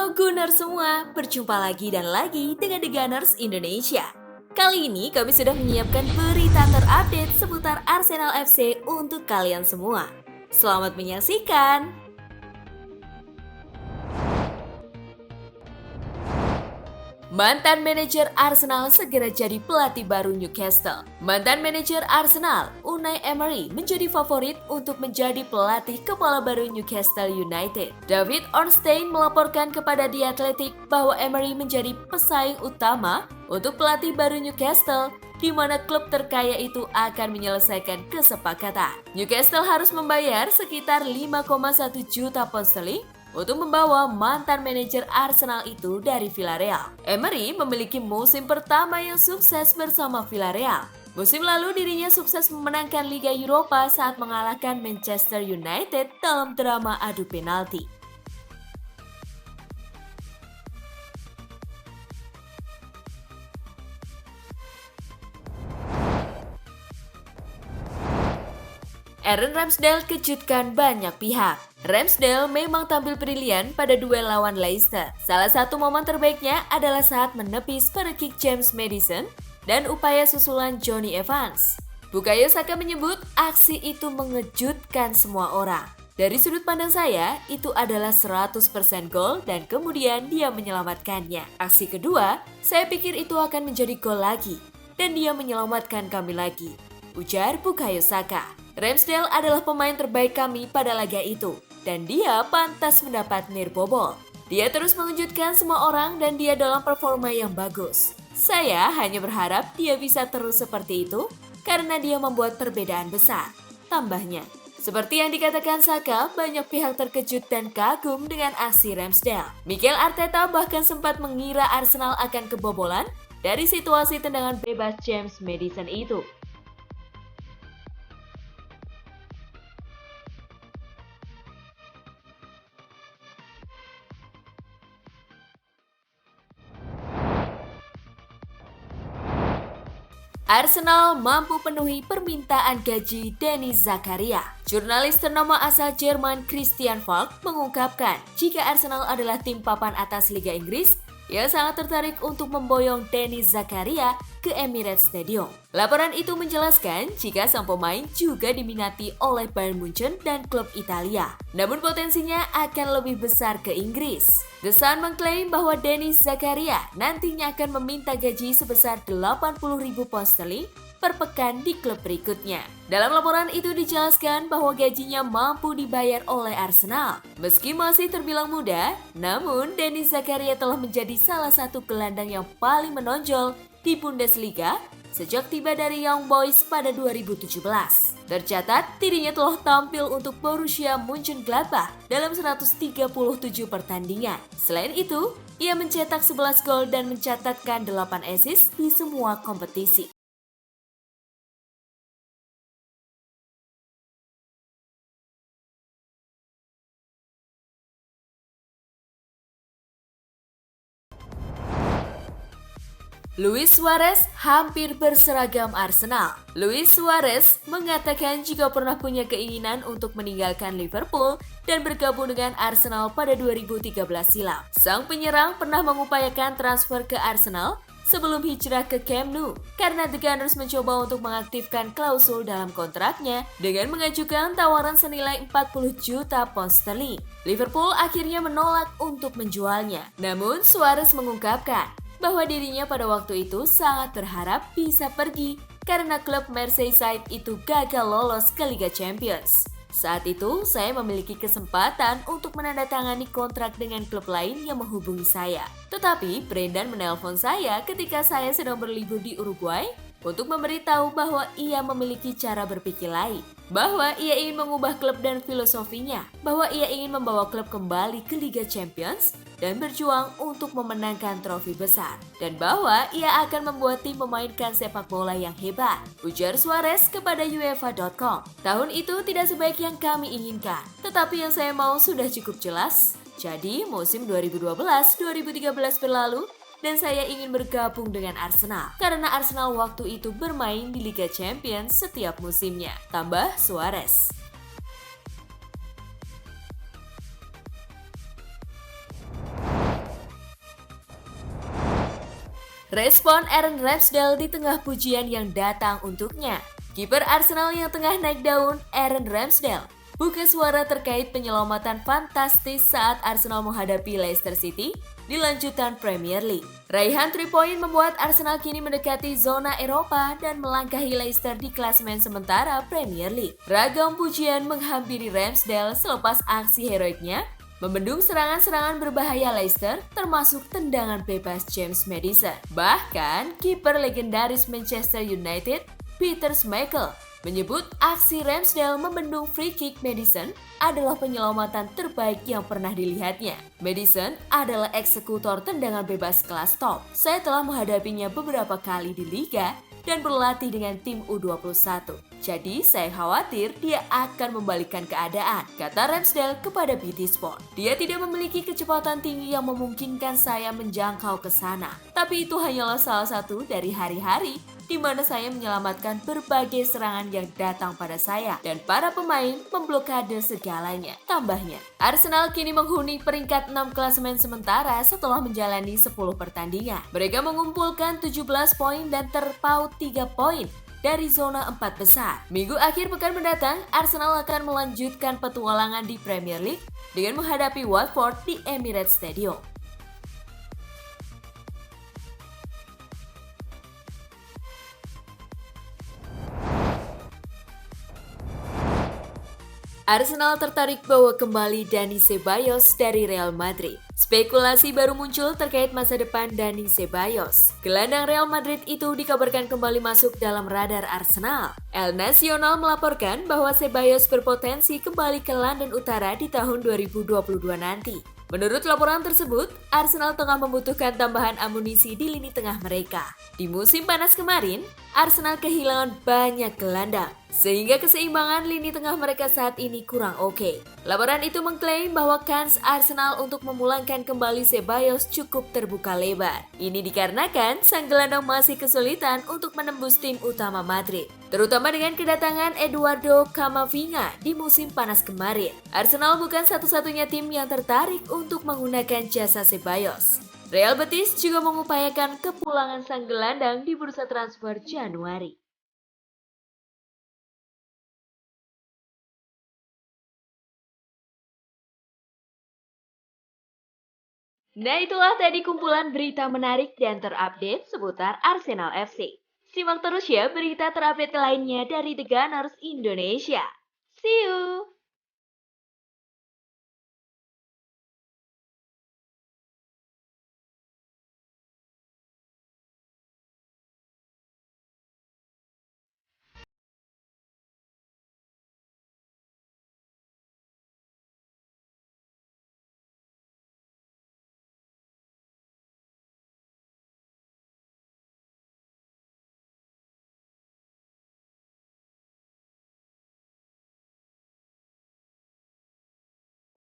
Halo Gunners semua, berjumpa lagi dan lagi dengan The Gunners Indonesia. Kali ini kami sudah menyiapkan berita terupdate seputar Arsenal FC untuk kalian semua. Selamat menyaksikan! Mantan manajer Arsenal segera jadi pelatih baru Newcastle. Mantan manajer Arsenal, Unai Emery, menjadi favorit untuk menjadi pelatih kepala baru Newcastle United. David Ornstein melaporkan kepada The Athletic bahwa Emery menjadi pesaing utama untuk pelatih baru Newcastle, di mana klub terkaya itu akan menyelesaikan kesepakatan. Newcastle harus membayar sekitar 5,1 juta pound sterling untuk membawa mantan manajer Arsenal itu dari Villarreal. Emery memiliki musim pertama yang sukses bersama Villarreal. Musim lalu dirinya sukses memenangkan Liga Eropa saat mengalahkan Manchester United dalam drama adu penalti. Aaron Ramsdale kejutkan banyak pihak. Ramsdale memang tampil brilian pada duel lawan Leicester. Salah satu momen terbaiknya adalah saat menepis free kick James Maddison dan upaya susulan Jonny Evans. Bukayo Saka menyebut aksi itu mengejutkan semua orang. Dari sudut pandang saya, itu adalah 100% gol dan kemudian dia menyelamatkannya. Aksi kedua, saya pikir itu akan menjadi gol lagi dan dia menyelamatkan kami lagi, ujar Bukayo Saka. Ramsdale adalah pemain terbaik kami pada laga itu, dan dia pantas mendapat nirbobol. Dia terus mengejutkan semua orang dan dia dalam performa yang bagus. Saya hanya berharap dia bisa terus seperti itu, karena dia membuat perbedaan besar. Tambahnya, seperti yang dikatakan Saka, banyak pihak terkejut dan kagum dengan aksi Ramsdale. Mikel Arteta bahkan sempat mengira Arsenal akan kebobolan dari situasi tendangan bebas James Maddison itu. Arsenal mampu penuhi permintaan gaji Denis Zakaria. Jurnalis ternama asal Jerman Christian Falk mengungkapkan jika Arsenal adalah tim papan atas Liga Inggris, ia sangat tertarik untuk memboyong Denis Zakaria ke Emirates Stadium. Laporan itu menjelaskan jika sang pemain juga diminati oleh Bayern Munchen dan klub Italia, namun potensinya akan lebih besar ke Inggris. The Sun mengklaim bahwa Denis Zakaria nantinya akan meminta gaji sebesar 80.000 pound sterling per pekan di klub berikutnya. Dalam laporan itu dijelaskan bahwa gajinya mampu dibayar oleh Arsenal. Meski masih terbilang muda, namun Denis Zakaria telah menjadi salah satu gelandang yang paling menonjol di Bundesliga sejak tiba dari Young Boys pada 2017. Tercatat, dirinya telah tampil untuk Borussia Mönchengladbach dalam 137 pertandingan. Selain itu, ia mencetak 11 gol dan mencatatkan 8 assist di semua kompetisi. Luis Suarez hampir berseragam Arsenal. Luis Suarez mengatakan jika pernah punya keinginan untuk meninggalkan Liverpool dan bergabung dengan Arsenal pada 2013 silam. Sang penyerang pernah mengupayakan transfer ke Arsenal sebelum hijrah ke Camp Nou karena The Gunners mencoba untuk mengaktifkan klausul dalam kontraknya dengan mengajukan tawaran senilai 40 juta pound sterling. Liverpool akhirnya menolak untuk menjualnya. Namun Suarez mengungkapkan bahwa dirinya pada waktu itu sangat berharap bisa pergi karena klub Merseyside itu gagal lolos ke Liga Champions. Saat itu, saya memiliki kesempatan untuk menandatangani kontrak dengan klub lain yang menghubungi saya. Tetapi, Brendan menelpon saya ketika saya sedang berlibur di Uruguay untuk memberitahu bahwa ia memiliki cara berpikir lain, bahwa ia ingin mengubah klub dan filosofinya, bahwa ia ingin membawa klub kembali ke Liga Champions dan berjuang untuk memenangkan trofi besar, dan bahwa ia akan membuat tim memainkan sepak bola yang hebat, ujar Suarez kepada UEFA.com. Tahun itu tidak sebaik yang kami inginkan, tetapi yang saya mau sudah cukup jelas. Jadi musim 2012-2013 berlalu, dan saya ingin bergabung dengan Arsenal karena Arsenal waktu itu bermain di Liga Champions setiap musimnya, tambah Suarez. Respon Aaron Ramsdale di tengah pujian yang datang untuknya. Kiper Arsenal yang tengah naik daun, Aaron Ramsdale, buka suara terkait penyelamatan fantastis saat Arsenal menghadapi Leicester City di lanjutan Premier League. Raihan 3 poin membuat Arsenal kini mendekati zona Eropa dan melangkahi Leicester di klasemen sementara Premier League. Ragam pujian menghampiri Ramsdale selepas aksi heroiknya membendung serangan-serangan berbahaya Leicester, termasuk tendangan bebas James Maddison. Bahkan, kiper legendaris Manchester United, Peter Schmeichel, menyebut aksi Ramsdale membendung free kick Maddison adalah penyelamatan terbaik yang pernah dilihatnya. Maddison adalah eksekutor tendangan bebas kelas top. Saya telah menghadapinya beberapa kali di Liga dan berlatih dengan tim U21. Jadi saya khawatir dia akan membalikkan keadaan, kata Ramsdale kepada BT Sport. Dia tidak memiliki kecepatan tinggi yang memungkinkan saya menjangkau ke sana. Tapi itu hanyalah salah satu dari hari-hari di mana saya menyelamatkan berbagai serangan yang datang pada saya dan para pemain memblokade segalanya. Tambahnya, Arsenal kini menghuni peringkat 6 klasemen sementara setelah menjalani 10 pertandingan. Mereka mengumpulkan 17 poin dan terpaut 3 poin dari zona 4 besar. Minggu akhir pekan mendatang, Arsenal akan melanjutkan petualangan di Premier League dengan menghadapi Watford di Emirates Stadium. Arsenal tertarik bawa kembali Dani Ceballos dari Real Madrid. Spekulasi baru muncul terkait masa depan Dani Ceballos. Gelandang Real Madrid itu dikabarkan kembali masuk dalam radar Arsenal. El Nacional melaporkan bahwa Ceballos berpotensi kembali ke London Utara di tahun 2022 nanti. Menurut laporan tersebut, Arsenal tengah membutuhkan tambahan amunisi di lini tengah mereka. Di musim panas kemarin, Arsenal kehilangan banyak gelandang, sehingga keseimbangan lini tengah mereka saat ini kurang oke. Laporan itu mengklaim bahwa kans Arsenal untuk memulangkan kembali Ceballos cukup terbuka lebar. Ini dikarenakan sang gelandang masih kesulitan untuk menembus tim utama Madrid, terutama dengan kedatangan Eduardo Camavinga di musim panas kemarin. Arsenal bukan satu-satunya tim yang tertarik untuk menggunakan jasa Ceballos. Real Betis juga mengupayakan kepulangan sang gelandang di bursa transfer Januari. Nah, itulah tadi kumpulan berita menarik dan terupdate seputar Arsenal FC. Simak terus ya berita terupdate lainnya dari The Gunners Indonesia. See you!